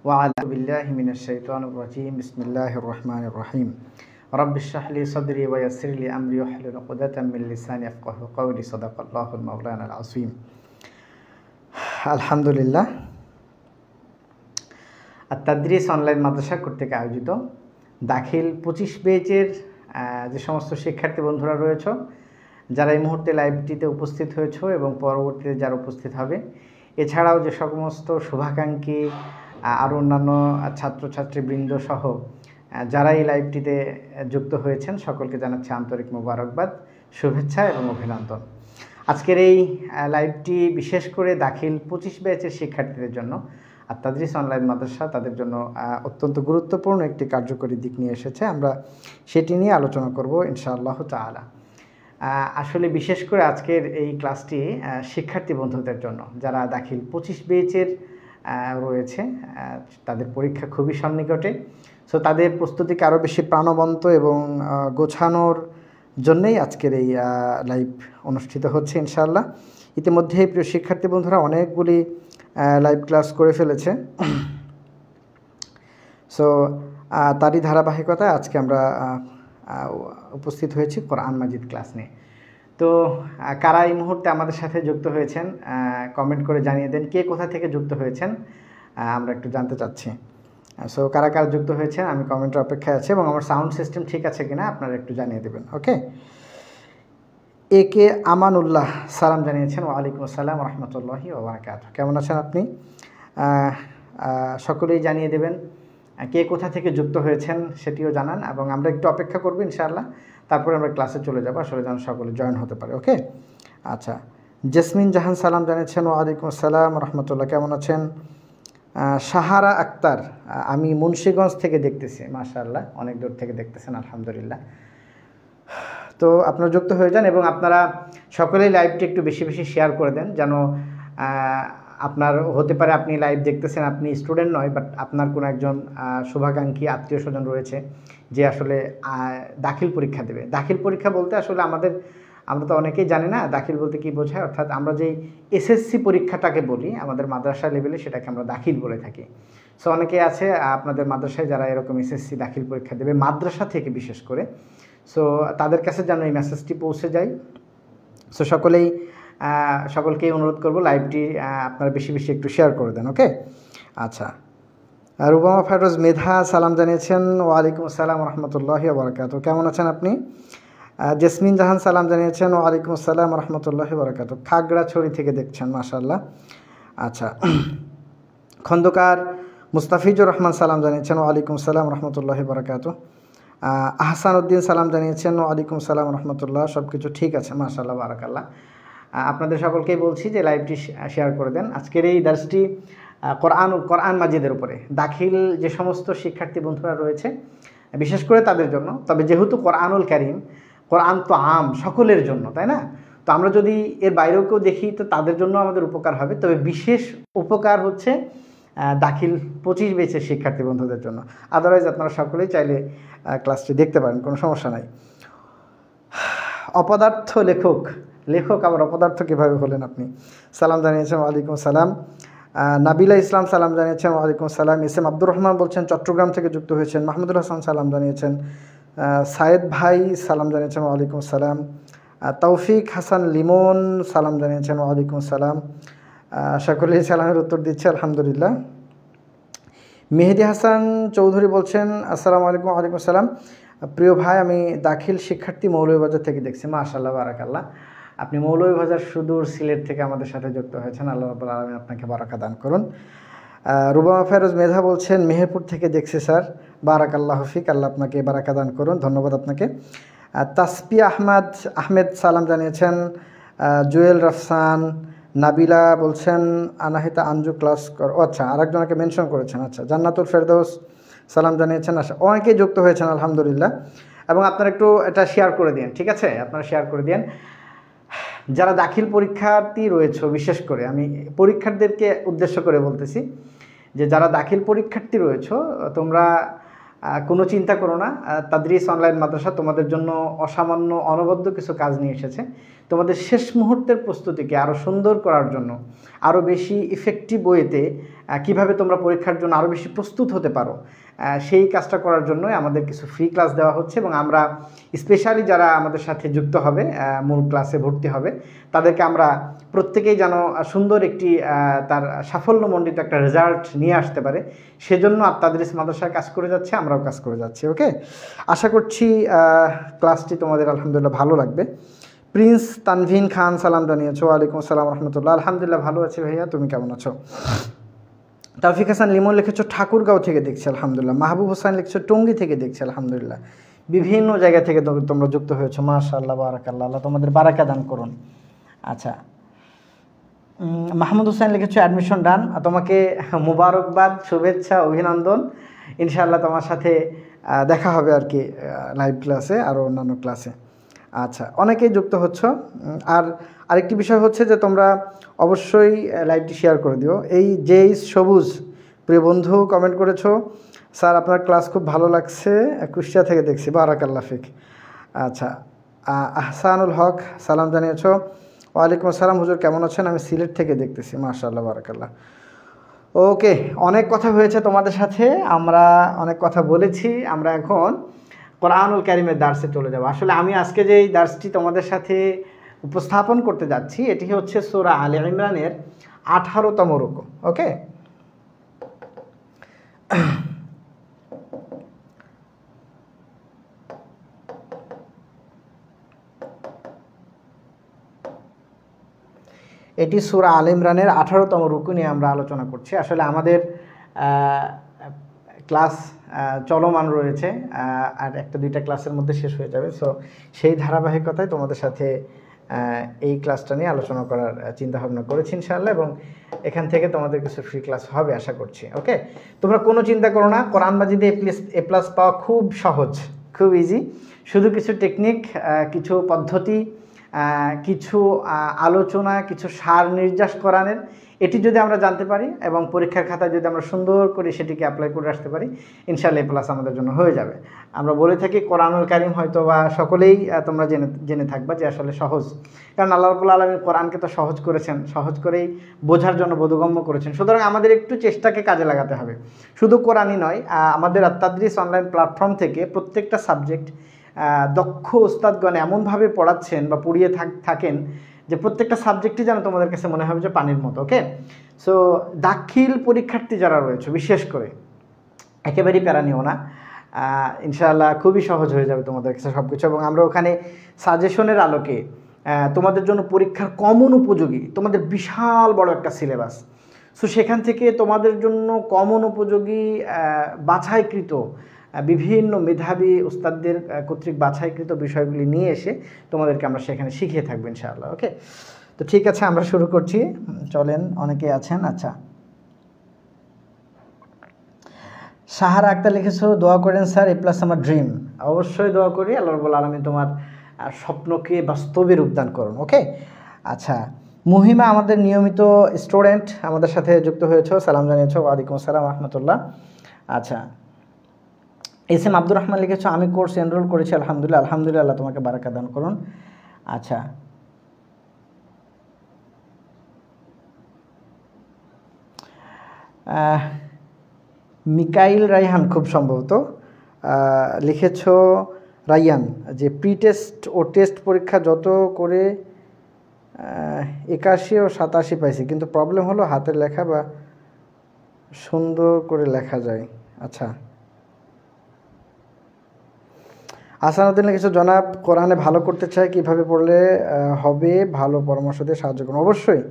وأعوذ بالله من الشيطان الرجيم بسم الله الرحمن الرحيم رب اشرح لي صدري ويسر لي أمري واحلل عقدة من لساني يفقهوا قولي صدق الله المولانا العظيم আলহামদুলিল্লাহ আত-তাদরিস অনলাইন মাদ্রাসা কর্তৃক আয়োজিত দাখিল 25 ব্যাচের যে সমস্ত শিক্ষার্থী বন্ধুরা রয়েছে যারা এই মুহূর্তে লাইভটিতে উপস্থিত হয়েছে এবং পরবর্তীতে যারা উপস্থিত হবে এছাড়াও যে সমস্ত শুভাকাঙ্ক্ষী আর অন্যান্য ছাত্রছাত্রীবৃন্দ সহ যারা এই লাইভটিতে যুক্ত হয়েছেন সকলকে জানাচ্ছি আন্তরিক মোবারকবাদ, শুভেচ্ছা এবং অভিনন্দন। আজকের এই লাইভটি বিশেষ করে দাখিল 25 ব্যাচের শিক্ষার্থীদের জন্য আত-তাদরিস অনলাইন মাদ্রাসা তাদের জন্য অত্যন্ত গুরুত্বপূর্ণ একটি কার্যকরী দিক নিয়ে এসেছে। আমরা সেটি নিয়ে আলোচনা করব ইনশাআল্লাহ তাআলা। আসলে বিশেষ করে আজকের এই ক্লাসটি শিক্ষার্থী বন্ধুদের জন্য যারা দাখিল 25 ব্যাচের রয়েছে, তাদের পরীক্ষা খুবই সন্নিকটে। সো তাদের প্রস্তুতিকে আরও বেশি প্রাণবন্ত এবং গোছানোর জন্যই আজকের এই লাইভ অনুষ্ঠিত হচ্ছে ইনশাআল্লাহ। ইতিমধ্যে প্রিয় শিক্ষার্থী বন্ধুরা অনেকগুলি লাইভ ক্লাস করে ফেলেছে। সো তারই ধারাবাহিকতায় আজকে আমরা উপস্থিত হয়েছি কোরআন মাজিদ ক্লাস নিয়ে। তো কারা এই মুহূর্তে আমাদের সাথে যুক্ত হয়েছেন কমেন্ট করে জানিয়ে দেন, কে কোথা থেকে যুক্ত হয়েছেন আমরা একটু জানতে চাচ্ছি। সো কারা কারা যুক্ত হয়েছেন আমি কমেন্টের অপেক্ষায় আছি এবং আমার সাউন্ড সিস্টেম ঠিক আছে কিনা আপনারা একটু জানিয়ে দেবেন। ওকে, এ কে আমানুল্লাহ সালাম জানিয়েছেন, ওয়ালাইকুম আসসালাম রহমতুল্লাহি ওয়া বারাকাতুহু। কেমন আছেন আপনি? সকলেই জানিয়ে দেবেন কে কোথা থেকে যুক্ত হয়েছেন সেটিও জানান এবং আমরা একটু অপেক্ষা করব ইনশাআল্লাহ, তারপরে আমরা ক্লাসে চলে যাব আসলে যেন সকলে জয়েন হতে পারে। ওকে, আচ্ছা, জেসমিন জাহান সালাম জানিয়েছেন, ওয়ালাইকুম আসসালাম রহমতুল্লাহ। কেমন আছেন? সাহারা আক্তার, আমি মুন্সিগঞ্জ থেকে দেখতেছি, মাশাআল্লাহ অনেক দূর থেকে দেখতেছেন, আলহামদুলিল্লাহ। তো আপনারা যুক্ত হয়ে যান এবং আপনারা সকলেই লাইভটি একটু বেশি বেশি শেয়ার করে দেন যেন আপনার হতে পারে আপনি লাইভ দেখতেছেন, আপনি স্টুডেন্ট নয়, বাট আপনার কোনো একজন শুভাকাঙ্ক্ষী আত্মীয় স্বজন রয়েছে যে আসলে দাখিল পরীক্ষা দেবে। দাখিল পরীক্ষা বলতে আসলে আমরা তো অনেকেই জানি না দাখিল বলতে কী বোঝায়, অর্থাৎ আমরা যেই এসএসসি পরীক্ষাটাকে বলি আমাদের মাদ্রাসা লেভেলে সেটাকে আমরা দাখিল বলে থাকি। সো অনেকেই আছে আপনাদের মাদ্রাসায় যারা এরকম এসএসসি দাখিল পরীক্ষা দেবে মাদ্রাসা থেকে বিশেষ করে, সো তাদের কাছে যেন এই মেসেজটি পৌঁছে যায়। সো সকলকেই অনুরোধ করব লাইভটি আপনারা বেশি বেশি একটু শেয়ার করে দেন। ওকে, আচ্ছা, রুবামা ফারোজ মেধা সালাম জানিয়েছেন, ওয়ালাইকুম আসসালাম রহমতুল্লাহি ওয়া বারাকাতুহু। কেমন আছেন আপনি? জেসমিন জাহান সালাম জানিয়েছেন, ওয়ালাইকুম আসসালাম রহমতুল্লাহি ওয়া বারাকাতুহু। খাগড়াছড়ি থেকে দেখছেন, মাশাআল্লাহ। আচ্ছা, খন্দকার মুস্তাফিজুর রহমান সালাম জানিয়েছেন, ওয়ালাইকুম আসসালাম রহমতুল্লাহি ওয়া বারাকাতুহু। আহসান উদ্দিন সালাম জানিয়েছেন, ওয়ালাইকুম সালাম রহমতুল্লাহ। সব কিছু ঠিক আছে, মাশাআল্লাহ, বারাকাল্লাহ। আপনাদের সকলকেই বলছি যে লাইভটি শেয়ার করে দেন। আজকের এই দার্সটি কোরআন মাজিদের উপরে দাখিল যে সমস্ত শিক্ষার্থী বন্ধুরা রয়েছে বিশেষ করে তাদের জন্য, তবে যেহেতু কোরআনুল কারীম, কোরআন তো আম সকলের জন্য, তাই না? তো আমরা যদি এর বাইরেও কেউ দেখি তো তাদের জন্য আমাদের উপকার হবে, তবে বিশেষ উপকার হচ্ছে দাখিল 25 ব্যাচের শিক্ষার্থী বন্ধুদের জন্য। আদারওয়াইজ আপনারা সকলেই চাইলে ক্লাসটি দেখতে পারেন, কোনো সমস্যা নাই। অপদার্থ লেখক আবার অপদার্থ কীভাবে হলেন আপনি? সালাম জানিয়েছেন, ওয়ালাইকুম সালাম। নাবিলা ইসলাম সালাম জানিয়েছেন, ওয়ালাইকুম সালাম। এস এম আব্দুর রহমান বলছেন চট্টগ্রাম থেকে যুক্ত হয়েছেন। মাহমুদুল হাসান সালাম জানিয়েছেন। সায়েদ ভাই সালাম জানিয়েছেন, ওয়ালাইকুম সালাম। তৌফিক হাসান লিমন সালাম জানিয়েছেন, ওয়ালাইকুম সালাম। সকলেই সালামের উত্তর দিচ্ছে, আলহামদুলিল্লাহ। মেহেদি হাসান চৌধুরী বলছেন, আসসালামু আলাইকুম। ওয়ালাইকুম সালাম। প্রিয় ভাই, আমি দাখিল শিক্ষার্থী মৌলভীবাজার থেকে দেখছি, মাশাআল্লাহ, বারাকাল্লাহ। আপনি মৌলভীবাজার সুদূর সিলেট থেকে আমাদের সাথে যুক্ত হয়েছেন, আল্লাহ রাব্বুল আলামিন আপনাকে বারাকা দান করুন। রুবামা ফেরোজ মেধা বলছেন মেহেরপুর থেকে দেখছি স্যার, বারাকাল্লাহু ফিক, আল্লাহ আপনাকে বারাকা দান করুন, ধন্যবাদ আপনাকে। তাসপিয়া আহমেদ সালাম জানিয়েছেন। জুয়েল রাফসান, নাবিলা বলছেন আনাহিতা আঞ্জু ক্লাস কর, আচ্ছা আরেকজনকে মেনশন করেছেন। আচ্ছা, জান্নাতুল ফেরদৌস সালাম জানিয়েছেন। আচ্ছা, অনেকেই যুক্ত হয়েছেন, আলহামদুলিল্লাহ। এবং আপনারা একটু এটা শেয়ার করে দিন, ঠিক আছে? আপনারা শেয়ার করে দিন। যারা দাখিল পরীক্ষার্থী রয়েছে, বিশেষ করে আমি পরীক্ষার্থীদেরকে উদ্দেশ্য করে বলতেছি যে যারা দাখিল পরীক্ষার্থী রয়েছে তোমরা কোনো চিন্তা করো না, তাদরিস অনলাইন মাদ্রাসা তোমাদের জন্য অসামান্য অনবদ্য কিছু কাজ নিয়ে এসেছে। তোমাদের শেষ মুহূর্তের প্রস্তুতিকে আরও সুন্দর করার জন্য, আরও বেশি ইফেক্টিভ ওয়েতে কিভাবে তোমরা পরীক্ষার জন্য আরও বেশি প্রস্তুত হতে পারো, সেই কাজটা করার জন্যই আমাদের কিছু ফ্রি ক্লাস দেওয়া হচ্ছে। এবং আমরা স্পেশালি যারা আমাদের সাথে যুক্ত হবে, মূল ক্লাসে ভর্তি হবে, তাদেরকে আমরা প্রত্যেকেই যেন সুন্দর একটি তার সাফল্যমণ্ডিত একটা রেজাল্ট নিয়ে আসতে পারে, সেজন্য আত-তাদরিস মাদ্রাসায় কাজ করে যাচ্ছে, আমরাও কাজ করে যাচ্ছি। ওকে, আশা করছি ক্লাসটি তোমাদের আলহামদুলিল্লাহ ভালো লাগবে। প্রিন্স তানভিন খান সালাম জানিয়েছো। ওয়ালাইকুম আসসালাম রহমতুল্লাহ। আলহামদুলিল্লাহ ভালো আছি ভাইয়া, তুমি কেমন আছো? তৌফিক হাসান লিমন লিখেছো ঠাকুরগাঁও থেকে দেখছি, আলহামদুলিল্লাহ। মাহবুব হোসেন লিখেছো টঙ্গী থেকে দেখছি, আলহামদুলিল্লাহ। বিভিন্ন জায়গা থেকে তোমরা যুক্ত হয়েছো, মাশাআল্লাহ, বারাকাল্লাহ, আল্লাহ তোমাদের বারাকা দান করুন। আচ্ছা, মাহমুদ হোসেন লিখেছো অ্যাডমিশন ডান, তোমাকে মুবারকবাদ, শুভেচ্ছা, অভিনন্দন। ইনশাআল্লাহ তোমার সাথে দেখা হবে আর কি লাইভ ক্লাসে, আরও অন্যান্য ক্লাসে। আচ্ছা, অনেকেই যুক্ত হচ্ছ। আর আরেকটি বিষয় হচ্ছে যে তোমরা অবশ্যই লাইভটি শেয়ার করে দিও। এই যেই সবুজ প্রিয় বন্ধু কমেন্ট করেছো, স্যার আপনার ক্লাস খুব ভালো লাগছে, কুষ্টিয়া থেকে দেখছি, বারাকাল্লাহ ফিক। আচ্ছা, আহসানুল হক সালাম জানিয়েছো। ওয়ালাইকুম আসসালাম হুজুর, কেমন আছেন? আমি সিলেট থেকে দেখতেছি, মাশাআল্লাহ, বারাকাল্লাহ। ওকে, অনেক কথা হয়েছে তোমাদের সাথে, আমরা অনেক কথা বলেছি। আমরা এখন কোরআনুল কারীমের দার্সে চলে যাব। আসলে আমি আজকে যে এই দার্সটি তোমাদের সাথে উপস্থাপন করতে যাচ্ছি, এটি হচ্ছে সূরা আলে ইমরানের 18তম রুকু। ওকে, এটি সূরা আলে ইমরানের 18তম রুকু নিয়ে আমরা আলোচনা করছি। আসলে আমাদের ক্লাস চলমান রয়েছে, আর একটা দুইটা ক্লাসের মধ্যে শেষ হয়ে যাবে। সো সেই ধারাবাহিকতায় তোমাদের সাথে এই ক্লাসটা নিয়ে আলোচনা করার চিন্তাভাবনা করেছি ইনশাআল্লাহ, এবং এখান থেকে তোমাদের কিছু ফ্রি ক্লাস হবে আশা করছি। ওকে, তোমরা কোনো চিন্তা করো না, কোরআন মাজিদে এ প্লাস পাওয়া খুব সহজ, খুব ইজি। শুধু কিছু টেকনিক, কিছু পদ্ধতি, কিছু আলোচনা, কিছু সার নির্যাস কোরআনের, এটি যদি আমরা জানতে পারি এবং পরীক্ষার খাতায় যদি আমরা সুন্দর করে সেটিকে অ্যাপ্লাই করে আসতে পারি, ইনশাআল্লাহ এ প্লাস আমাদের জন্য হয়ে যাবে। আমরা বলে থাকি কোরআনুল কারীম হয়তো বা সকলেই তোমরা জেনে থাকবা যে আসলে সহজ, কারণ আল্লাহ রাব্বুল আলামিন কোরআনকে তো সহজ করেছেন, সহজ করেই বোঝার জন্য বোধগম্য করেছেন। সুতরাং আমাদের একটু চেষ্টাকে কাজে লাগাতে হবে। শুধু কোরআনই নয়, আমাদের আত-তাদরিস অনলাইন প্ল্যাটফর্ম থেকে প্রত্যেকটা সাবজেক্ট দক্ষ উস্তাদগণ এমনভাবে পড়াচ্ছেন বা পড়িয়ে থাকেন যে প্রত্যেকটা সাবজেক্টই যেন তোমাদের কাছে মনে হবে যে পানির মতো। ওকে, সো দাখিল পরীক্ষার্থী যারা রয়েছে বিশেষ করে একেবারেই প্যারা নিও না, ইনশাআল্লাহ খুবই সহজ হয়ে যাবে তোমাদের কাছে সব কিছু। এবং আমরা ওখানে সাজেশনের আলোকে তোমাদের জন্য পরীক্ষার কমন উপযোগী, তোমাদের বিশাল বড় একটা সিলেবাস, সো সেখান থেকে তোমাদের জন্য কমন উপযোগী বাছাইকৃত বিভিন্ন মেধাবী উস্তাদদের কর্তৃক বাছাইকৃত বিষয়গুলি নিয়ে এসে তোমাদেরকে আমরা সেখানে শিখিয়ে থাকবো ইনশাআল্লাহ। ওকে, তো ঠিক আছে, আমরা শুরু করছি, চলেন। অনেকে আছেন। আচ্ছা, সাহারা আক্তার লিখেছো, দোয়া করেন স্যার, এ প্লাস আমার ড্রিম। অবশ্যই দোয়া করি, আল্লাহ রাব্বুল আলামিন তোমার স্বপ্নকে বাস্তবে রূপদান করুন। ওকে, আচ্ছা, মহিমা আমাদের নিয়মিত স্টুডেন্ট, আমাদের সাথে যুক্ত হয়েছো, সালাম জানিয়েছো। ওয়ালাইকুম আসসালাম রহমতুল্লাহ। আচ্ছা, এস এম আব্দুর রহমান লিখেছো, আমি কোর্স এনরোল করেছি, আলহামদুলিল্লাহ। আলহামদুলিল্লাহ, আল্লাহ তোমাকে বারাকা দান করুন। আচ্ছা, মিকাইল রাইহান খুব সম্ভবত লিখেছো, রাইয়ান, যে প্রি টেস্ট ও টেস্ট পরীক্ষা যত করে 81 ও 87 পাইছি, কিন্তু প্রবলেম হলো হাতের লেখা বা সুন্দর করে লেখা যায়। আচ্ছা, আসানুদ্দিন লিখেছো, জনাব কোরআনে ভালো করতে চাই, কীভাবে পড়লে হবে, ভালো পরামর্শ দিয়ে সাহায্য করুন। অবশ্যই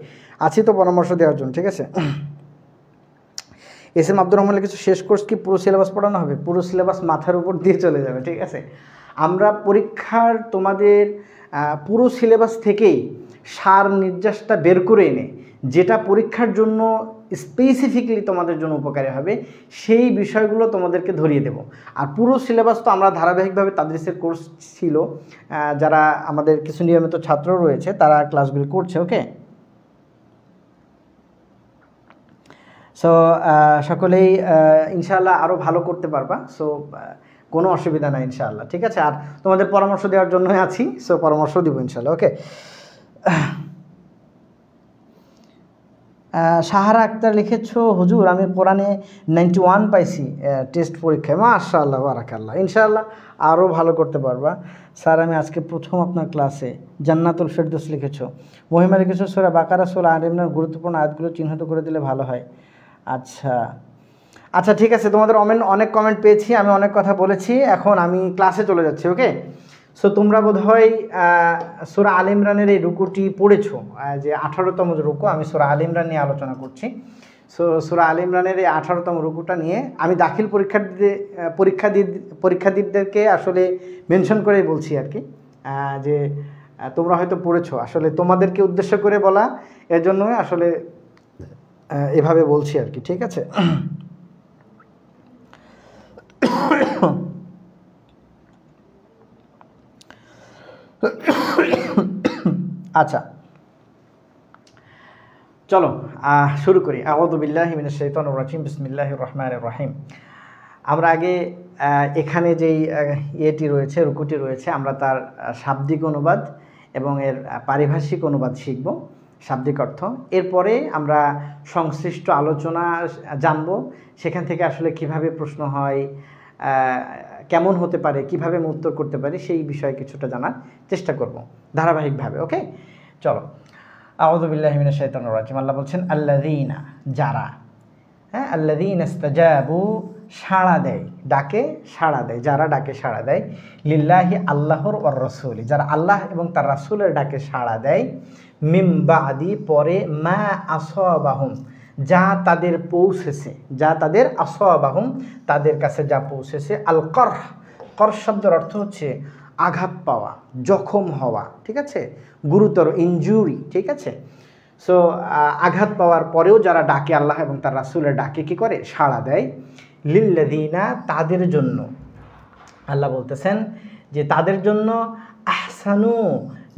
আছি তো পরামর্শ দেওয়ার জন্য, ঠিক আছে। এস এম আব্দুর রহমান লিখেছো, শেষ কোর্স কি পুরো সিলেবাস পড়ানো হবে? পুরো সিলেবাস মাথার উপর দিয়ে চলে যাবে, ঠিক আছে। আমরা পরীক্ষার তোমাদের পুরো সিলেবাস থেকেই সার নির্যাসটা বের করে এনে যেটা পরীক্ষার জন্য স্পেসিফিকলি তোমাদের জন্য উপকারী হবে সেই বিষয়গুলো তোমাদেরকে ধরিয়ে দেব। আর পুরো সিলেবাস তো আমরা ধারাবাহিকভাবে তাদরিসের কোর্স ছিল, যারা আমাদের কিছু নিয়মিত ছাত্র রয়েছে তারা ক্লাসগুলি করছে। ওকে, সো সকলেই ইনশাআল্লাহ আরও ভালো করতে পারবা, সো কোনো অসুবিধা নাই ইনশাআল্লাহ, ঠিক আছে। আর তোমাদের পরামর্শ দেওয়ার জন্যই আছি, সো পরামর্শ দিব ইনশাআল্লাহ। ওকে, সাহারা আক্তার লিখেছো, হুজুর আমি কোরআনে 91 পাইছি টেস্ট পরীক্ষায়। মাশাআল্লাহ, বারাকাল্লাহ, ইনশাআল্লাহ আরও ভালো করতে পারবা। স্যার আমি আজকে প্রথম আপনার ক্লাসে। জান্নাতুল ফেরদৌস লিখেছো। মহিমা লিখেছো সূরা বাকারা সূরা আলে ইমরানের গুরুত্বপূর্ণ আয়াতগুলো চিহ্নিত করে দিলে ভালো হয়। আচ্ছা আচ্ছা, ঠিক আছে, তোমাদের অনেক কমেন্ট পেয়েছি, আমি অনেক কথা বলেছি, এখন আমি ক্লাসে চলে যাচ্ছি। ওকে, সো তোমরা বোধহয় সূরা আলে ইমরানের এই রুকুটি পড়েছো, যে 18তম রুকু। আমি সূরা আলে ইমরান নিয়ে আলোচনা করছি। সো সূরা আলে ইমরানের এই 18তম রুকুটা নিয়ে আমি দাখিল পরীক্ষার্থীদেরকে আসলে মেনশন করেই বলছি আর কি, যে তোমরা হয়তো পড়েছো, আসলে তোমাদেরকে উদ্দেশ্য করে বলা, এর জন্যই আসলে এভাবে বলছি আর কি, ঠিক আছে। আচ্ছা চলো শুরু করি। আউযু বিল্লাহি মিনাশ শাইতানির রাজিম, বিসমিল্লাহির রহমানির রহিম। আমরা আগে এখানে যেই ইয়েটি রয়েছে, রুকুটি রয়েছে, আমরা তার শাব্দিক অনুবাদ এবং এর পারিভাষিক অনুবাদ শিখব, শাব্দিক অর্থ। এরপরে আমরা সংশ্লিষ্ট আলোচনা জানব, সেখান থেকে আসলে কিভাবে প্রশ্ন হয়, কেমন হতে পারে, কিভাবে আমি উত্তর করতে পারি, সেই বিষয়ে কিছুটা জানার চেষ্টা করব ধারাবাহিকভাবে। ওকে, চলো। আউযু বিল্লাহি মিনাশ শাইতানির রাজিম। আল্লাহ বলছেন আল্লাযীনা, যারা, হ্যাঁ, আল্লাযীনা ইসতাজাবু, সাড়া দেয়, ডাকে সাড়া দেয়, যারা ডাকে সাড়া দেয়, লিল্লাহি, আল্লাহর, ওয়ার রাসূলি, যারা আল্লাহ এবং তার রাসূলের ডাকে সাড়া দেয়, মিম বাদি, পরে, মা আসাবাহুম, যা তাদের পৌঁছেছে, যা তাদের আসাবাহুম, তাদের কাছে যা পৌঁছেছে, আল করহ, করহ শব্দের অর্থ হচ্ছে আঘাত পাওয়া, জখম হওয়া, ঠিক আছে, গুরুতর ইনজুরি, ঠিক আছে। সো আঘাত পাওয়ার পরেও যারা ডাকে, আল্লাহ এবং তার রাসূলের ডাকে কী করে, সাড়া দেয়, লিল্লাযীনা, তাদের জন্য। আল্লাহ বলতেছেন যে তাদের জন্য, আহসানু,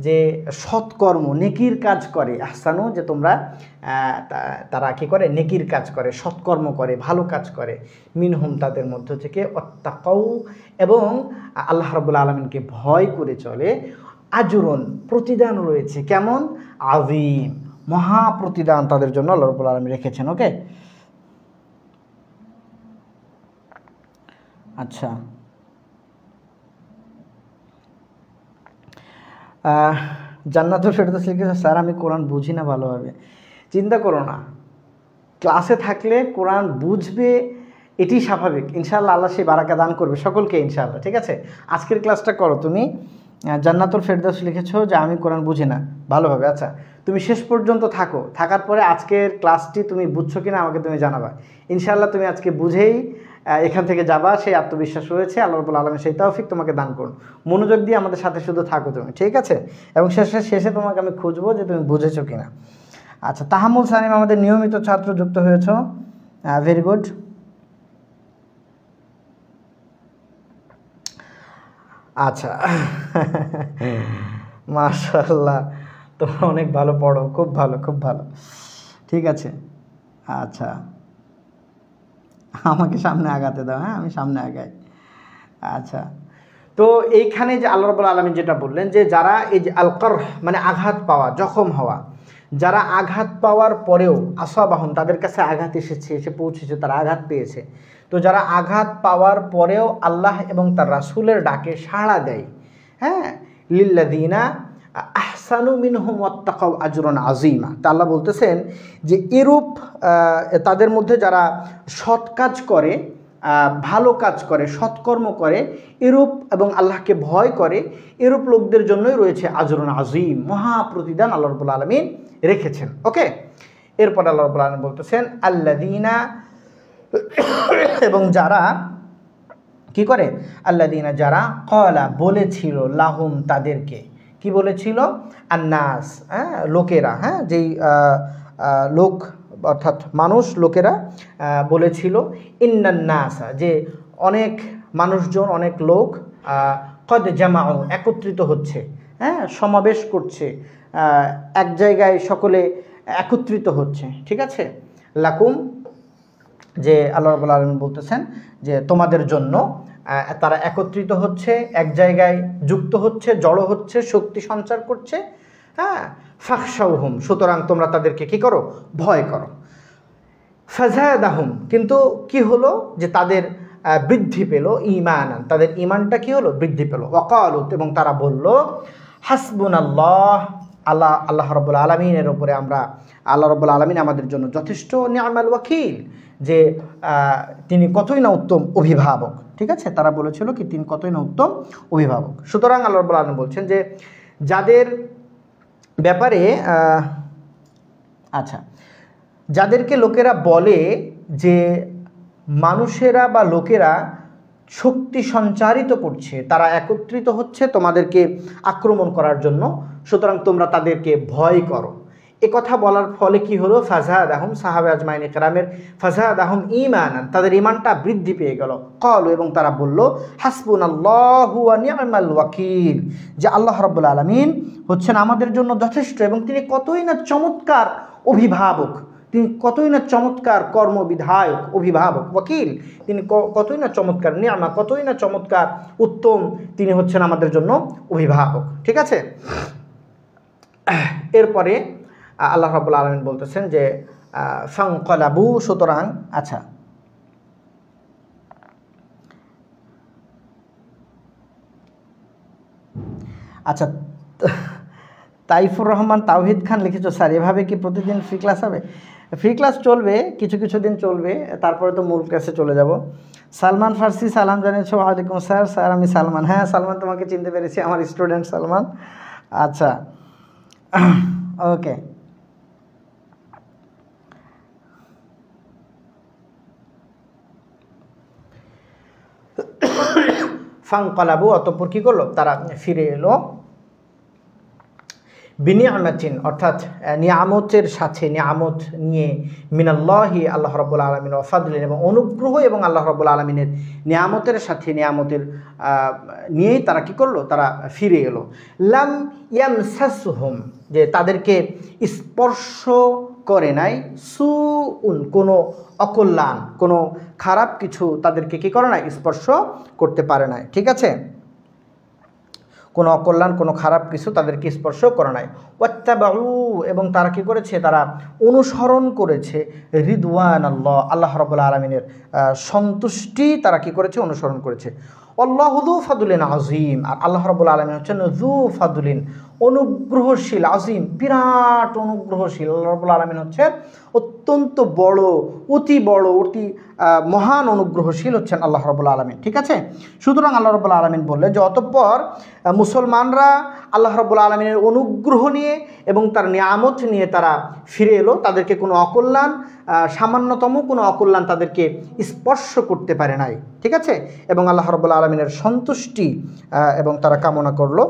যে সৎকর্ম, নেকির কাজ করে, আহসানু, যে তোমরা তারা কী করে, নেকির কাজ করে, সৎকর্ম করে, ভালো কাজ করে, মিনহুম, তাদের মধ্য থেকে, ওয়াত্তাকাউ, এবং আল্লাহ রাব্বুল আলামিনকে ভয় করে চলে, আজরুন, প্রতিদান রয়েছে, কেমন, আযীম, মহা প্রতিদান তাদের জন্য আল্লাহ রাব্বুল আলামিন রেখেছেন। ওকে, আচ্ছা, জান্নাতুল ফেরদৌস লিখেছে, স্যার আমি কোরআন বুঝি না ভালোভাবে। চিন্তা করো না, ক্লাসে থাকলে কোরআন বুঝবে, এটি স্বাভাবিক। ইনশাআল্লাহ আল্লাহ সেই বারাকা দান করবে সকলকে, ইনশাআল্লাহ, ঠিক আছে। আজকের ক্লাসটা করো তুমি। জান্নাতুল ফেরদৌস লিখেছো যে আমি কোরআন বুঝি না ভালোভাবে। আচ্ছা, তুমি শেষ পর্যন্ত থাকো, থাকার পরে আজকের ক্লাসটি তুমি বুঝছো কিনা আমাকে তুমি জানাবা। ইনশাআল্লাহ তুমি আজকে বুঝেই এখান থেকে যাবা, সেই আত্মবিশ্বাস রয়েছে। আল্লাহ রাব্বুল আলামিন সেই তৌফিক তোমাকে দান করুন। মনোযোগ দিয়ে আমাদের সাথে শুধু থাকো তুমি, ঠিক আছে। এবং শেষে তোমাকে আমি খুঁজবো যে তুমি বুঝেছো কিনা। আচ্ছা, তাহাম্মুল সানিম আমাদের নিয়মিত ছাত্র যুক্ত হয়েছো, ভেরি গুড। আচ্ছা, মাশাআল্লাহ, তোমরা অনেক ভালো পড়ো, খুব ভালো, খুব ভালো, ঠিক আছে। আচ্ছা, আমাকে সামনে আগাতে দাও, হ্যাঁ, আমি সামনে আগাই। আচ্ছা, তো এইখানে যে আল্লাহ রাব্বুল আলামিন যেটা বললেন, যে যারা এই যে আল করহ, মানে আঘাত পাওয়া, জখম হওয়া, যারা আঘাত পাওয়ার পরেও, আসাবাহুম, তাদের কাছে আঘাত এসেছে, এসে পৌঁছেছে, তারা আঘাত পেয়েছে, তো যারা আঘাত পাওয়ার পরেও আল্লাহ এবং তার রাসূলের ডাকে সাড়া দেয়, হ্যাঁ, লিল্লাযীনা আহসানু মিনহুম ওয়াত্তাকাউ আজরুন আযীমা। তা আল্লাহ বলতেছেন যে এরূপ তাদের মধ্যে যারা সৎ কাজ করে, ভালো কাজ করে, সৎকর্ম করে, এরূপ, এবং আল্লাহকে ভয় করে, এরূপ লোকদের জন্যই রয়েছে আজরুন আযীম, মহা প্রতিদান আল্লাহ রাব্বুল আলামিন রেখেছেন। ওকে, এরপর আল্লাহ রাব্বুল আলামিন বলতেছেন আল্লাযীনা, এবং যারা কি করে, আল্লাযীনা, যারা, ক্বালা, বলেছিল, লাহুম, তাদেরকে, কি বলেছিল, আন্নাস, হ্যাঁ, লোকেরা, হ্যাঁ, যেই লোক অর্থাৎ মানুষ, লোকেরা বলেছিল, ইন্নান্নাসা, যে অনেক মানুষজন, অনেক লোক, কদ জামাউ, একত্রিত হচ্ছে, হ্যাঁ, সমাবেশ করছে, এক জায়গায় সকলে একত্রিত হচ্ছে, ঠিক আছে, লাকুম, যে আল্লাহ রাব্বুল আলামিন বলতেছেন যে তোমাদের জন্য তারা একত্রিত হচ্ছে, এক জায়গায় যুক্ত হচ্ছে, জড়ো হচ্ছে, শক্তি সঞ্চার করছে, হ্যাঁ, ফাখশাউহুম, সুতরাং তোমরা তাদেরকে কি করো, ভয় করো। ফাযাদাহুম, কিন্তু কি হলো যে তাদের বৃদ্ধি পেল, ঈমানান, তাদের ঈমানটা কি হলো, বৃদ্ধি পেল। ওয়াকালু, এবং তারা বলল হাসবুনাল্লাহ, আল্লাহ রাব্বুল আলামিনের উপরে আমরা, আল্লাহ রাব্বুল আলামিন আমাদের জন্য যথেষ্ট, নি'মাল ওয়াকিল, যে তিনি কতই না উত্তম অভিভাবক। ঠিক আছে, তারা বলেছিল কি তিনি কতই না উত্তম অভিভাবক। সুতরাং আল্লাহ রাব্বুল আলামিন বলছেন যে যাদের ব্যাপারে আচ্ছা, যাদেরকে লোকেরা বলে যে মানুষেরা বা লোকেরা শক্তি সঞ্চারিত করছে, তারা একত্রিত হচ্ছে তোমাদেরকে আক্রমণ করার জন্য, সুতরাং তোমরা তাদেরকে ভয় করো। এ কথা বলার ফলে কি হলো, ফাযাদাহুম, সাহাবা আজমাইন ইকরামের ফাযাদাহুম ঈমানান, তাদের ঈমানটা বৃদ্ধি পেয়ে গেল। ক্বালু, এবং তারা বলল হাসবুনাল্লাহু ওয়া নি'মাল ওয়াকিল, যে আল্লাহ রাব্বুল আলামিন হচ্ছেন আমাদের জন্য যথেষ্ট এবং তিনি কতই না চমৎকার অভিভাবক, তিনি কতই না চমৎকার কর্মবিধায়ক, অভিভাবক, ওয়াকিল, তিনি কতই না চমৎকার, নি'মা, কতই না চমৎকার উত্তম, তিনি হচ্ছেন আমাদের জন্য অভিভাবক। ঠিক আছে, এরপরে আল্লাহ রাব্বুল আলামিন বলতেছেন যে ফানকালাবু, সুতরাং আচ্ছা আচ্ছা তাইফুর রহমান তাওহিদ খান লিখেছো, স্যার এভাবে কি প্রতিদিন ফ্রি ক্লাস হবে? ফ্রি ক্লাস চলবে, কিছু কিছু দিন চলবে, তারপরে তো মূল ক্লাসে চলে যাব। সালমান ফার্সি সালাম জানিয়েছো, ওয়ালাইকুম স্যার। স্যার আমি সালমান, হ্যাঁ সালমান, তোমাকে চিনতে পেরেছি, আমার স্টুডেন্ট সালমান। আচ্ছা ওকে, ফানকালাবু, অতঃপর কি করলো, তারা ফিরে এলো, বিনিয়ামাতিন, অর্থাৎ নিয়ামতের সাথে, নিয়ামত নিয়ে, মিনাল্লাহি, আল্লাহ রাব্বুল আলামিন, ওয়া ফাদলিন, এবং অনুগ্রহ, এবং আল্লাহ রাব্বুল আলামিনের নিয়ামতের সাথে, নিয়ামতের নিয়েই তারা কি করলো, তারা ফিরে এলো। লাম ইয়ামসাসহুম, যে তাদেরকে স্পর্শ করে নাই, সুউন, কোনো অকল্যাণ, কোনো খারাপ কিছু তাদেরকে কি করে নাই, স্পর্শ করতে পারে নাই। ঠিক আছে, কোনো অকল্যাণ, কোনো খারাপ কিছু তাদেরকে স্পর্শ করে নাই। ওয়াত্তাবাউ, এবং তারা কি করেছে, তারা অনুসরণ করেছে রিদওয়ানাল্লাহ, আল্লাহ রাব্বুল আলামিনের সন্তুষ্টি তারা কি করেছে, অনুসরণ করেছে। আল্লাহু যু ফাদলিন আযীম, আর আল্লাহ রাব্বুল আলামিন হচ্ছেন যু ফাদলিন, অনুগ্রহশীল, আযীম, বিরাট অনুগ্রহশীল। আল্লাহ রাব্বুল আলামিন হচ্ছেন অত্যন্ত বড়, অতি বড়, অতি মহান অনুগ্রহশীল হচ্ছেন আল্লাহ রাব্বুল আলামিন। ঠিক আছে, সুতরাং আল্লাহ রাব্বুল আলামিন বললেন যে অতঃপর মুসলমানরা আল্লাহ রাব্বুল আলামিনের অনুগ্রহ নিয়ে এবং তার নিয়ামত নিয়ে তারা ফিরে এলো, তাদেরকে কোনো অকল্যাণ, সামান্যতম কোনো অকল্যাণ তাদেরকে স্পর্শ করতে পারে নাই। ঠিক আছে, এবং আল্লাহ রাব্বুল আলামিনের সন্তুষ্টি এবং তারা কামনা করলো,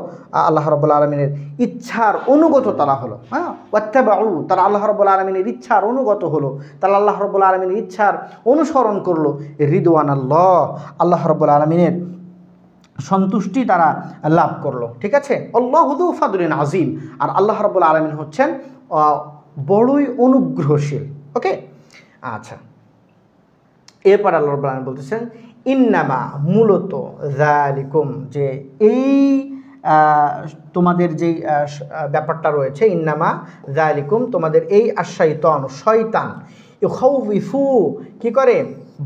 আল্লাহ রাব্বুল আলামিনের ইচ্ছার অনুগত তারা হলো। হ্যাঁ, ওয়াত্তাবাউ, তারা আল্লাহ রাব্বুল আলামিনের ইচ্ছার অনুগত হলো, তারা আল্লাহ রাব্বুল আলামিনের ইচ্ছার অনুসরণ করলো, রিদওয়ানাল্লাহ, আল্লাহ রাব্বুল আলামিনের সন্তুষ্টি তারা লাভ করলো। ঠিক আছে, আল্লাহু যু ফাদলিন আযীম, আর আল্লাহ রাব্বুল আলামিন হচ্ছেন বড়ই অনুগ্রহশীল। ওকে, আচ্ছা, এরপর আল্লাহ রাব্বুল আলামিন বলতেছেন ইন্নামা, মূলত, যালিকুম, যে এই তোমাদের যেই ব্যাপারটা রয়েছে, ইন্নামা যালিকুম, তোমাদের এই আশাইতান, শয়তান, ইউখাউফু, কি করে,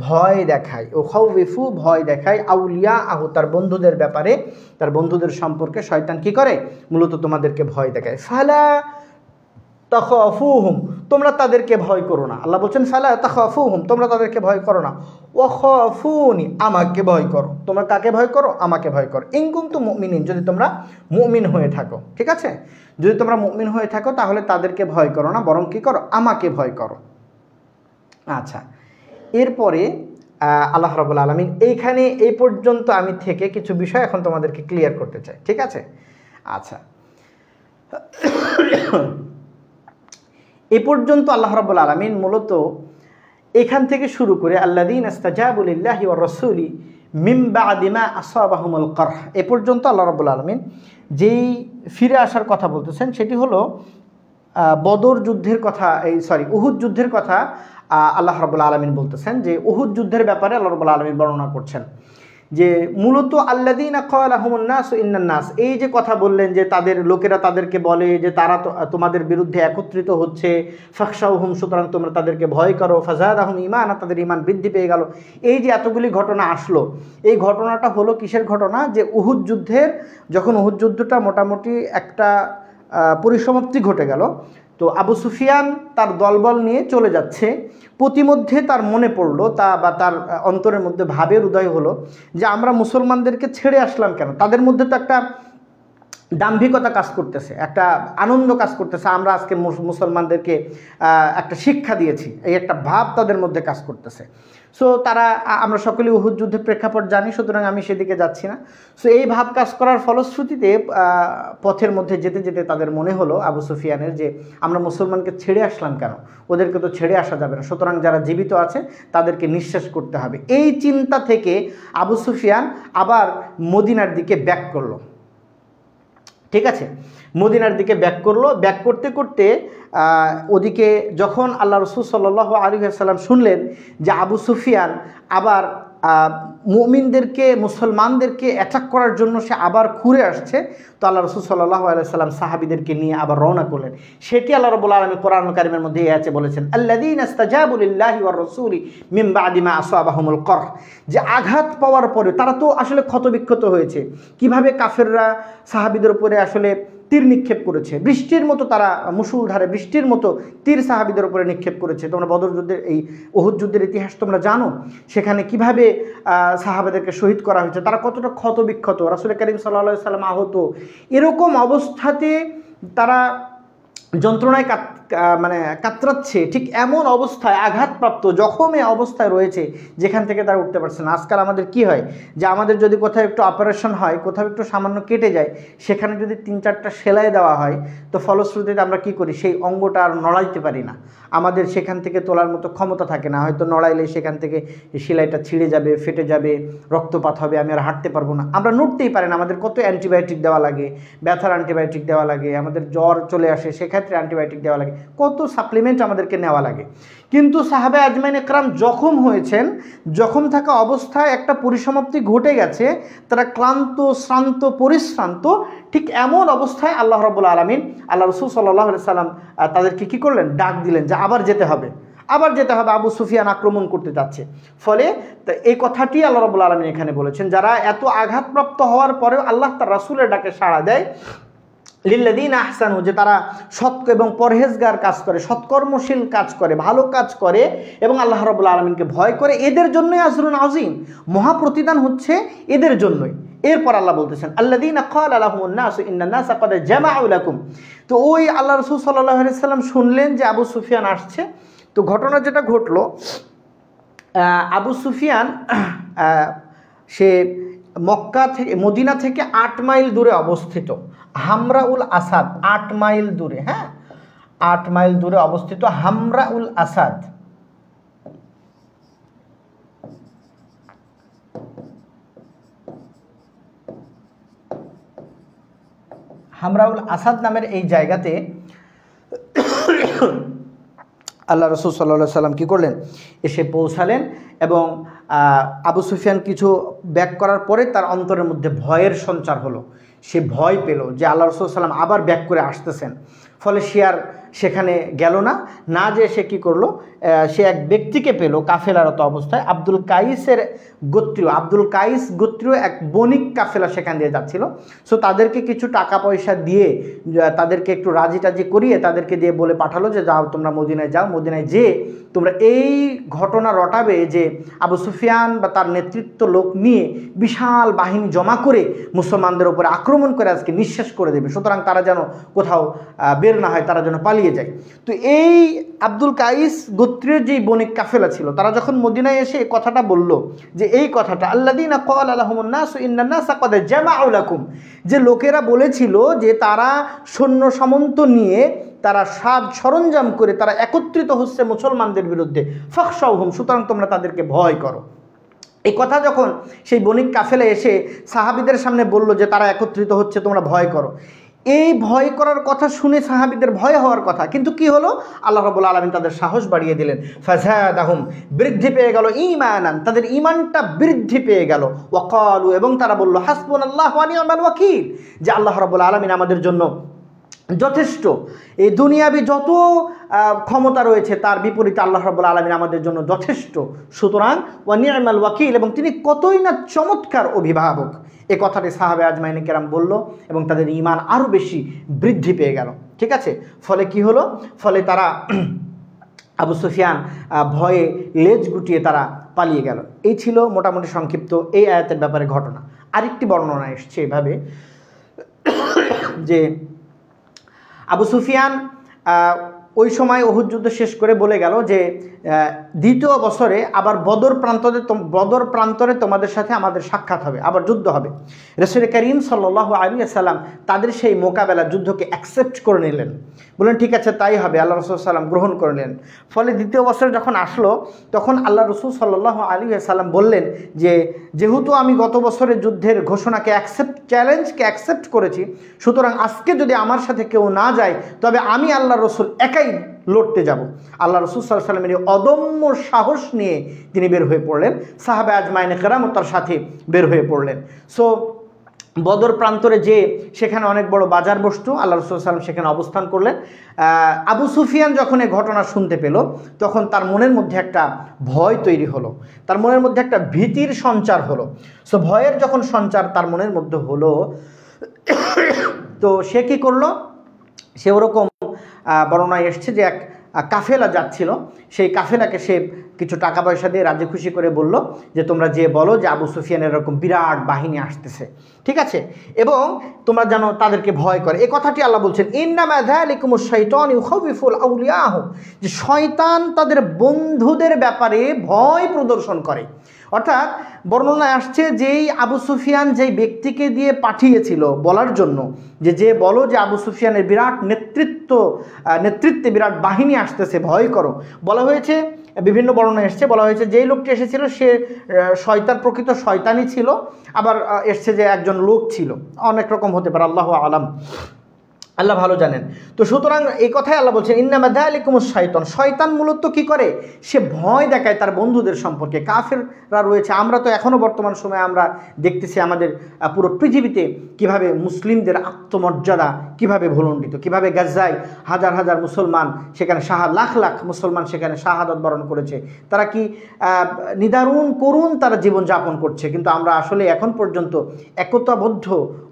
ভয় দেখায়, ইউখাউফু, ভয় দেখায়, আউলিয়া আহু, তার বন্ধুদের ব্যাপারে, তার বন্ধুদের সম্পর্কে শয়তান কি করে, মূলত তোমাদেরকে ভয় দেখায়। ফালা তাখাফুহুম, তোমরা তাদেরকে ভয় করো না। আল্লাহ বলছেন ফালা তাখাফুহুম, তোমরা তাদেরকে ভয় করো না। ওয়াখাফুনি, আমাকে ভয় করো। তোমরা কাকে ভয় করো? আমাকে ভয় করো। ইন কুনতুম মুমিনিন, যদি তোমরা মুমিন হয়ে থাকো। ঠিক আছে, যদি তোমরা মুমিন হয়ে থাকো তাহলে তাদেরকে ভয় করো না, বরং কি করো, আমাকে ভয় করো। আচ্ছা, এরপরে আল্লাহ রাব্বুল আলামিন এইখানে এই পর্যন্ত আমি থেকে কিছু বিষয় এখন তোমাদেরকে ক্লিয়ার করতে চাই। ঠিক আছে, আচ্ছা, এ পর্যন্ত আল্লাহ রাব্বুল আলামিন মূলত এখান থেকে শুরু করে আল্লাযীনা ইসতাজাবু লিল্লাহি ওয়ার রাসূলি মিন বা'দি মা আসাবাহুমুল কারহ, এ পর্যন্ত আল্লাহ রাব্বুল আলামিন যেই ফিরে আসার কথা বলতেছেন সেটি হলো বদর যুদ্ধের কথা, উহুদ যুদ্ধের কথা আল্লাহ রাব্বুল আলামিন বলতেছেন, যে উহুদ যুদ্ধের ব্যাপারে আল্লাহ রাব্বুল আলামিন বর্ণনা করছেন যে মূলত আল্লাযীনা ক্বালাহুমুন নাস ইন্নান নাস, এই যে কথা বললেন যে তাদের লোকেরা তাদেরকে বলে যে তারা তোমাদের বিরুদ্ধে একত্রিত হচ্ছে, ফাখশাউহুম, সুতরাং তোমরা তাদেরকে ভয় করো, ফাযাদাহুম ঈমানা, তাদের ঈমান বৃদ্ধি পেয়ে গেল। এই যে এতগুলি ঘটনা আসলো, এই ঘটনাটা হলো কিসের ঘটনা? যে উহুদ যুদ্ধের, যখন উহুদ যুদ্ধটা মোটামুটি একটা পরিসমাপ্তি ঘটে গেল, তো আবু সুফিয়ান তার দলবল নিয়ে চলে যাচ্ছে। প্রতিমধ্যে তার মনে পড়লো, তার অন্তরের মধ্যে ভাবের উদয় হলো যে আমরা মুসলমানদেরকে ছেড়ে আসলাম কেন? তাদের মধ্যে তো একটা দাম্ভিকতা কাজ করতেছে, একটা আনন্দ কাজ করতেছে, আমরা আজকে মুসলমানদেরকে একটা শিক্ষা দিয়েছি, এই একটা ভাব তাদের মধ্যে কাজ করতেছে। সো তারা, আমরা সকলে উহুদ যুদ্ধের প্রেক্ষাপট জানি, সুতরাং আমি সেদিকে যাচ্ছি না। সো এই ভাব কাজ করার ফলশ্রুতিতে পথের মধ্যে যেতে যেতে তাদের মনে হলো আবু সুফিয়ানের যে আমরা মুসলমানকে ছেড়ে আসলাম কেন, ওদেরকে তো ছেড়ে আসা যাবে না, সুতরাং যারা জীবিত আছে তাদেরকে নিঃশেষ করতে হবে। এই চিন্তা থেকে আবু সুফিয়ান আবার মদিনার দিকে ব্যাক করলো। ঠিক আছে, মদিনার দিকে ব্যাক করলো। ব্যাক করতে করতে ওদিকে যখন আল্লাহ রসুল সাল্লাল্লাহু আলাইহি ওয়াসাল্লাম শুনলেন যে আবু সুফিয়ান আবার মুমিনদেরকে, মুসলমানদেরকে অ্যাটাক করার জন্য সে আবার ঘুরে আসছে, তো আল্লাহ রসুল সাল্লাল্লাহু আলাইহি ওয়াসাল্লাম সাহাবীদেরকে নিয়ে আবার রওনা করলেন। সেটি আল্লাহ রাব্বুল আলামিন কোরআন কারীমের মধ্যে এই আয়াতে বলেছেন, আল্লাযীনা ইসতাজাবু লিল্লাহি ওয়ার রাসূলি মিন বাদি মা আসাবাহুমুল করহ, যে আঘাত পাওয়ার পরে তারা তো আসলে ক্ষতবিক্ষত হয়েছে। কিভাবে কাফেররা সাহাবীদের উপরে আসলে তীর নিক্ষেপ করেছে, বৃষ্টির মতো, তারা মুষলধারে বৃষ্টির মতো তীর সাহাবীদের উপরে নিক্ষেপ করেছে। তোমরা বদর যুদ্ধের, এই উহুদ যুদ্ধের ইতিহাস তোমরা জানো, সেখানে কিভাবে সাহাবাদেরকে শহীদ করা হয়েছে, তারা কতটা ক্ষতবিক্ষত, রাসূল করিম সাল্লাল্লাহু আলাইহি ওয়াসাল্লাম আহত। এরকম অবস্থাতে তারা যন্ত্রণায় কাতরাচ্ছে, ঠিক এমন অবস্থায় আঘাতপ্রাপ্ত জখমে অবস্থায় রয়েছে যেখান থেকে তারা উঠতে পারছে না। আজকাল আমাদের কি হয় যে আমাদের যদি কোথাও একটু অপারেশন হয়, কোথাও একটু সামান্য কেটে যায়, সেখানে যদি 3-4টা সেলাই দেওয়া হয়, তো ফলশ্রুতিতে আমরা কি করি, সেই অঙ্গটা আর নড়াইতে পারি না, আমাদের সেখান থেকে তোলার মতো ক্ষমতা থাকে না। হয়তো নড়াইলে সেখান থেকে সেলাইটা ছিঁড়ে যাবে, ফেটে যাবে, রক্তপাত হবে, আমি আর হাঁটতে পারবো না, আমরা নড়তেই পারি না। আমাদের কত অ্যান্টিবায়োটিক দেওয়া লাগে, ব্যথার অ্যান্টিবায়োটিক দেওয়া লাগে, আমাদের জ্বর চলে আসে সেক্ষেত্রে অ্যান্টিবায়োটিক দেওয়া লাগে, কত সাপ্লিমেন্ট আমাদেরকে নেওয়া লাগে। কিন্তু সাহাবে আজমাইন একরাম জখম হয়েছেন, জখম থাকা অবস্থায় একটা পরিসমাপ্তি ঘটে গেছে, তারা ক্লান্ত, শ্রান্ত, পরিশ্রান্ত, ঠিক এমন অবস্থায় আল্লাহ রাব্বুল আলামিন, আল্লাহ রাসূল সাল্লাল্লাহু আলাইহি সাল্লাম তাদেরকে কি করলেন, ডাক দিলেন যে আবার যেতে হবে, আবার যেতে হবে, আবু সুফিয়ান আক্রমণ করতে যাচ্ছে। ফলে এই কথাটি আল্লাহ রাব্বুল আলামিন এখানে বলেছেন, যারা এত আঘাতপ্রাপ্ত হওয়ার পরেও আল্লাহ তার রাসূলের ডাকে সাড়া দেয়, লিল্লাযীনা আহসানু, যে তারা সৎ এবং পরহেজগার কাজ করে, সৎকর্মশীল কাজ করে, ভালো কাজ করে এবং আল্লাহ রাব্বুল আলামিনকে ভয় করে, এদের জন্যই আজরুন আযীম, মহা প্রতিদান হচ্ছে এদের জন্যই। এরপর আল্লাহ বলতেছেন, আল্লাযীনা ক্বালা লাহুমুন নাসু ইন্নান নাসা ক্বাদ জামাউ লাকুম। তো ওই আল্লাহ রাসূল সাল্লাল্লাহু আলাইহি সাল্লাম শুনলেন যে আবু সুফিয়ান আসছে। তো ঘটনা যেটা ঘটলো, আবু সুফিয়ান সে মক্কা থেকে, মদিনা থেকে 8 মাইল দূরে অবস্থিত হামরাউল আসাদ, 8 মাইল দূরে, হ্যাঁ 8 মাইল দূরে অবস্থিত হামরাউল আসাদ। হামরাউল আসাদ নামের এই জায়গাতে আল্লাহ রাসূল সাল্লাল্লাহু আলাইহি সাল্লাম কী করলেন, এসে পৌঁছালেন। এবং আবু সুফিয়ান কিছু ব্যাক করার পরে তার অন্তরের মধ্যে ভয়ের সঞ্চার হলো, সে ভয় পেল যে আল্লাহ রাসূল সাল্লাম আবার ব্যাক করে আসতেছেন। ফলে সে আর সেখানে গেল না, না যে সে কী করলো, সে এক ব্যক্তিকে পেল কাফেলারত অবস্থায়, আব্দুল কাইসের গোত্রীয়, আব্দুল কাইস গোত্রীয় এক বণিক কাফেলা সেখান দিয়ে যাচ্ছিল। সো তাদেরকে কিছু টাকা পয়সা দিয়ে, তাদেরকে একটু রাজি টাজি করিয়ে তাদেরকে দিয়ে বলে পাঠালো যে যাও তোমরা মদিনায় যাও, মদিনায় যেয়ে তোমরা এই ঘটনা রটাবে যে আবু সুফিয়ান বা তার নেতৃত্ব লোক নিয়ে বিশাল বাহিনী জমা করে মুসলমানদের উপরে আক্রমণ করে আজকে নিঃশেষ করে দেবে, সুতরাং তারা যেন কোথাও বের না হয়, তারা যেন পালিয়ে যায়। তো এই আব্দুল কাইস গোত্রের যেই বণিক কাফেলা ছিল, তারা যখন মদিনায় এসে এই কথাটা বলল, যে এই কথাটা আল্লাযীনা ক্বালা লাহুমুন নাসু ইন্নান নাসা ক্বাদ জামাউ লাকুম, যে লোকেরা বলেছিল যে তারা সৈন্য সামন্ত নিয়ে, তারা সাজ সরঞ্জাম করে তারা একত্রিত হচ্ছে মুসলমানদের বিরুদ্ধে, ফাখশাউহুম, সুতরাং তোমরা তাদেরকে ভয় করো। এই কথা যখন সেই বণিক কাফেলা এসে সাহাবীদের সামনে বলল যে তারা একত্রিত হচ্ছে, তোমরা ভয় করো, এই ভয় করার কথা শুনে সাহাবীদের ভয় হওয়ার কথা, কিন্তু কি হলো, আল্লাহ রাব্বুল আলামিন তাদের সাহস বাড়িয়ে দিলেন। ফাযাদাহুম, বৃদ্ধি পেয়ে গেল, ঈমানান, তাদের ঈমানটা বৃদ্ধি পেয়ে গেল। ওয়াকালু, এবং তারা বলল, হাসবুনাল্লাহু ওয়া নি'মাল ওয়াকিল, যে আল্লাহ রাব্বুল আলামিন আমাদের জন্য যথেষ্ট। এই দুনিয়াবি যত ক্ষমতা রয়েছে তার বিপরীতে আল্লাহ রাব্বুল আলামিন আমাদের জন্য যথেষ্ট। সুতরাং ওয়া নি'মাল ওয়াকিল, এবং তিনি কতই না চমৎকার অভিভাবক। এ কথাটি সাহাবে আজমাইনে কেরাম বলল, এবং তাদের ঈমান আরও বেশি বৃদ্ধি পেয়ে গেল। ঠিক আছে, ফলে কি হলো, ফলে তারা আবু সুফিয়ান ভয়ে লেজ গুটিয়ে তারা পালিয়ে গেল। এই ছিল মোটামুটি সংক্ষিপ্ত এই আয়াতের ব্যাপারে ঘটনা। আরেকটি বর্ণনা এসছে এভাবে যে আবু সুফিয়ান ওই সময় উহুদ যুদ্ধ শেষ করে বলে গেল যে দ্বিতীয় বছরে আবার বদর প্রান্তরে তোমাদের সাথে আমাদের সাক্ষাৎ হবে, আবার যুদ্ধ হবে। রাসূল করিম সাল্লাল্লাহু আলাইহি ওয়াসাল্লাম তাদের সেই মোকাবেলা যুদ্ধকে অ্যাকসেপ্ট করে নিলেন, বললেন ঠিক আছে তাই হবে, আল্লাহ রাসূল সাল্লাম গ্রহণ করে নিলেন। ফলে দ্বিতীয় বছর যখন আসলো তখন আল্লাহ রাসূল সাল্লাল্লাহু আলাইহি ওয়াসাল্লাম বললেন যে যেহেতু আমি গত বছরের যুদ্ধের ঘোষণাকে চ্যালেঞ্জকে অ্যাকসেপ্ট করেছি, সুতরাং আজকে যদি আমার সাথে কেউ না যায় তবে আমি আল্লাহ রসুল একাই লড়তে যাব। আল্লাহ রসুল সাল্লাল্লাহু আলাইহি ওয়াসাল্লামের অদম্য সাহস নিয়ে তিনি বের হয়ে পড়লেন, সাহাবে আজমাইনে কেরাম তার সাথে বের হয়ে পড়লেন। সো বদর প্রান্তরে যে সেখানে অনেক বড় বাজার বসতো, আল্লাহ রাসূল সাল্লাল্লাহু আলাইহি ওয়াসাল্লাম সেখানে অবস্থান করলেন। আবু সুফিয়ান যখন এই ঘটনা শুনতে পেল তখন তার মনের মধ্যে একটা ভয় তৈরি হলো, তার মনের মধ্যে একটা ভীতির সঞ্চার হলো। সো ভয়ের যখন সঞ্চার তার মনের মধ্যে হলো, তো সে কী করলো, সে ওরকম বর্ণনায় এসছে যে এক কাফেলা যাচ্ছিল, সেই কাফেলাকে সে কিছু টাকা পয়সা দিয়ে রাজি খুশি করে বলল যে তোমরা যে বলো যে আবু সুফিয়ানের এরকম বিরাট বাহিনী আসতেছে, ঠিক আছে, এবং তোমরা যেন তাদেরকে ভয় করে। এই কথাটি আল্লাহ বলছেন, ইন্নামা যালিকুমুশ শাইতানু ইউখাউফিফুল আউলিয়াহু, যে শয়তান তাদের বন্ধুদের ব্যাপারে ভয় প্রদর্শন করে। অর্থাৎ বর্ণনায় আসছে যেই আবু সুফিয়ান যেই ব্যক্তিকে দিয়ে পাঠিয়েছিল বলার জন্য যে বলো যে আবু সুফিয়ানের বিরাট নেতৃত্বে বিরাট বাহিনী আসতেছে, ভয় করো, বলা হয়েছে, বিভিন্ন বর্ণনায় এসছে, বলা হয়েছে যেই লোকটি এসেছিল সে প্রকৃত শয়তানই ছিল, আবার এসছে যে একজন লোক ছিল, অনেক রকম হতে পারে, আল্লাহু আলাম, আল্লাহ ভালো জানেন। তো সুতরাং এই কথাই আল্লাহ বলছেন, ইন্নামা যালিকুমুশ শাইতান, শয়তান মূলত কি করে, সে ভয় দেখায় তার বন্ধুদের সম্পর্কে। কাফেররা রয়েছে, আমরা তো এখনও বর্তমান সময়ে আমরা দেখতেছি আমাদের পুরো পৃথিবীতে কিভাবে মুসলিমদের আত্মমর্যাদা কিভাবে ভুলণ্ডিত, কিভাবে গাজায় হাজার হাজার মুসলমান সেখানে লাখ লাখ মুসলমান সেখানে শাহাদাত বরণ করেছে, তারা কি নিদারুণ করুণ তারা জীবনযাপন করছে, কিন্তু আমরা আসলে এখন পর্যন্ত একতাবদ্ধ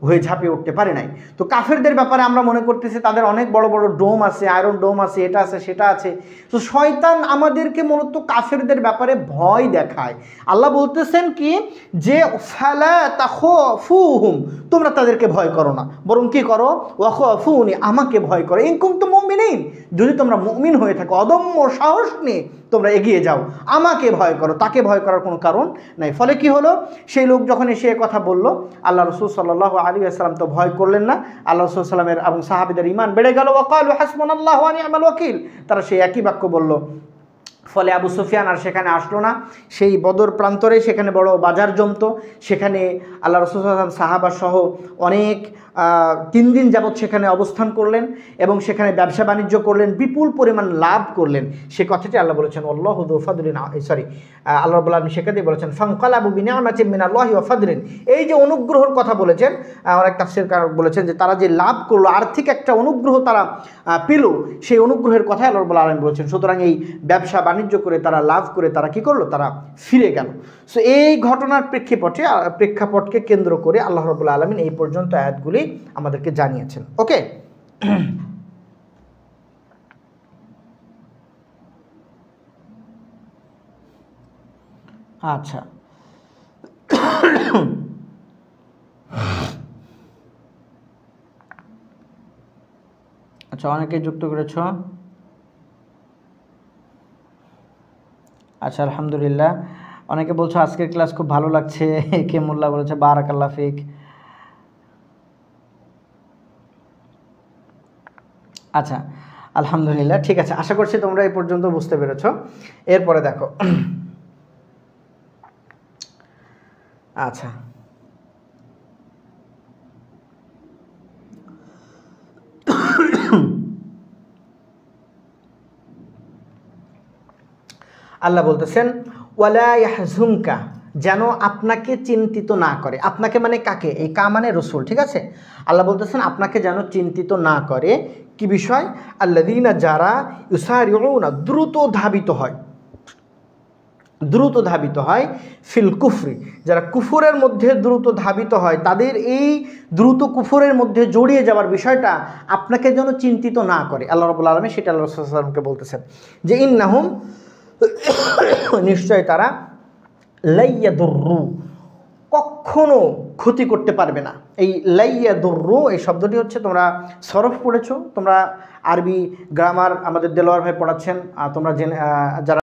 হয়ে ঝাঁপিয়ে উঠতে পারি নাই। তো কাফেরদের ব্যাপারে আমরা মনে করতেছি তাদের অনেক বড় বড় ডোম আছে, আয়রন ডোম আছে, এটা আছে সেটা আছে। তো শয়তান আমাদেরকে মূলত কাফেরদের ব্যাপারে ভয় দেখায়। আল্লাহ বলতেছেন কি যে ফালা তাখাফুহুম, তোমরা তাদেরকে ভয় করো না, বরং কি করো, ওয়াখাফুনি, আমাকে ভয় করো, ইন কুনতুম মুমিনিন, যদি তোমরা মুমিন হয়ে থাকো, অদম্য সাহস নিয়ে তোমরা এগিয়ে যাও, আমাকে ভয় করো, তাকে ভয় করার কোনো কারণ নাই। ফলে কি হলো, সেই লোক যখন এসে কথা বলল, আল্লাহ রাসূল সাল্লাল্লাহু আলাইহি ওয়াসাল্লাম তো ভয় করলেন না, আল্লাহ রাসূল সাল্লামের এবং সাহাবীদের ঈমান বেড়ে গেল। ওয়াকালু হাসবুনাল্লাহু ওয়া নি'মাল ওয়াকিল, তারা সেই একই বাক্য বলল। ফলে আবু সুফিয়ান আর সেখানে আসলো না। সেই বদর প্রান্তরে সেখানে বড় বাজার জমতো, সেখানে আল্লাহ রাসূল সাল্লাল্লাহু আলাইহি ওয়াসাল্লাম সাহাবা সহ অনেক 3 দিন যাবৎ সেখানে অবস্থান করলেন এবং সেখানে ব্যবসা বাণিজ্য করলেন, বিপুল পরিমাণ লাভ করলেন। সে কথাটি আল্লাহ বলেছেন, আল্লাহু যু ফাদলিন, আল্লাহ রাব্বুল আলামিন সেখানেই বলেছেন ফানকালাবু বিনি'মাতিন মিনাল্লাহি ওয়া ফাদলিন। এই যে অনুগ্রহের কথা বলেছেন, অনেক তাফসীরকার বলেছেন যে তারা যে লাভ করলো, আর্থিক একটা অনুগ্রহ তারা পেল, সেই অনুগ্রহের কথাই আল্লাহ রাব্বুল আলামিন বলেছেন। সুতরাং এই ব্যবসা বাণিজ্য করে তারা লাভ করে তারা কি করলো, তারা ফিরে গেল। সো এই ঘটনার প্রেক্ষাপটকে কেন্দ্র করে আল্লাহ রাব্বুল আলামিন এই পর্যন্ত আয়াতগুলি আমাদেরকে জানিয়েছেন। ওকে, আচ্ছা, আচ্ছা, অনেকে যুক্ত করেছ। আচ্ছা, আলহামদুলিল্লাহ। অনেকে বলছো আজকের ক্লাস খুব ভালো লাগছে, কে মোল্লা বলেছে বারাকাল্লাহ ফিক। আচ্ছা, আলহামদুলিল্লাহ, ঠিক আছে, আশা করছি তোমরা এই পর্যন্ত বুঝতে পেরেছ। এরপরে দেখো, আচ্ছা, আল্লাহ বলতেছেন ওয়ালা ইয়াহজুনকা, যেন আপনাকে চিন্তিত না করে। আপনাকে মানে কাকে? এই কা মানে রসুল, ঠিক আছে? আল্লাহ বলতেছেন আপনাকে যেন চিন্তিত না করে কি বিষয়? আল্লাযীনা, যারা ইউসারিউনা, দ্রুত ধাবিত হয়, দ্রুত ধাবিত হয় ফিল কুফরি, যারা কুফরের মধ্যে দ্রুত ধাবিত হয়, তাদের এই দ্রুত কুফরের মধ্যে জড়িয়ে যাওয়ার বিষয়টা আপনাকে যেন চিন্তিত না করে। আল্লাহ রাব্বুল আলামিন সেটা আল্লাহ রাসূল সাল্লাল্লাহু আলাইহি ওয়াসাল্লামকে বলতেছেন যে ইন্নাহুম, নিশ্চয় তারা, লাইয়াদুররু, কখনো ক্ষতি করতে পারবে না। এই লাইয়াদুররু এই শব্দটি হচ্ছে, তোমরা সরফ পড়েছো, তোমরা আরবি গ্রামার আমাদের দেলোয়ার ভাই পড়াচ্ছেন, তোমরা যারা